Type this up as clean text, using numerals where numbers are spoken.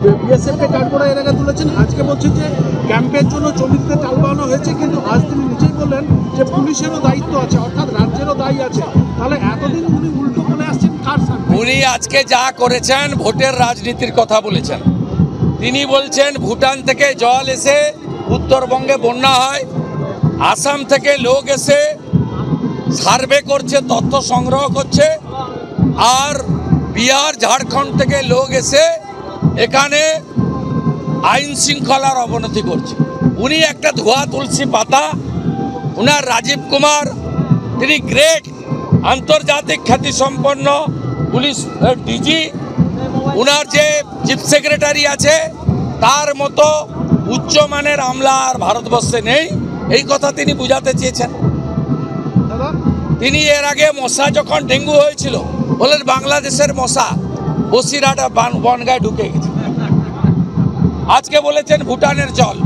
বিএসএফকে কাঠগড়া এলাকা তুলেছেন, আজকে বলছেন যে ক্যাম্পের জন্য জমিতে টাল বানানো হয়েছে, কিন্তু আজ তিনি নিজেই বললেন যে পুলিশেরও দায়িত্ব আছে, অর্থাৎ রাজ্যেরও দায়ী আছে। তাহলে এতদিন উনি উল্টো বলে আসছেন কার সাথে? উনি আজকে যা করেছেন ভোটের রাজনীতির কথা বলেছেন। তিনি বলছেন ভুটান থেকে জল এসে উত্তরবঙ্গে বন্যা হয়, আসাম থেকে লোক এসে সার্ভে করছে, তথ্য সংগ্রহ করছে, আর বিহার ঝাড়খণ্ড থেকে লোক এসে এখানে আইন শৃঙ্খলার অবনতি করছে। উনি একটা ধোয়া তুলসী পাতা। উনার রাজীব কুমার, তিনি গ্রেট আন্তর্জাতিক খ্যাতিসম্পন্ন পুলিশ ডিজি, উনার যে চিফ সেক্রেটারি আছে তার মতো উচ্চমানের আমলা আর ভারতবর্ষে নেই, এই কথা তিনি বুঝাতে চেয়েছেন। তিনি এর আগে মশা যখন ডেঙ্গু হয়েছিল বলেন বাংলাদেশের মশা বসিরহাট বনগায় ঢুকে গেছে। আজকে বলেছেন ভুটানের জল।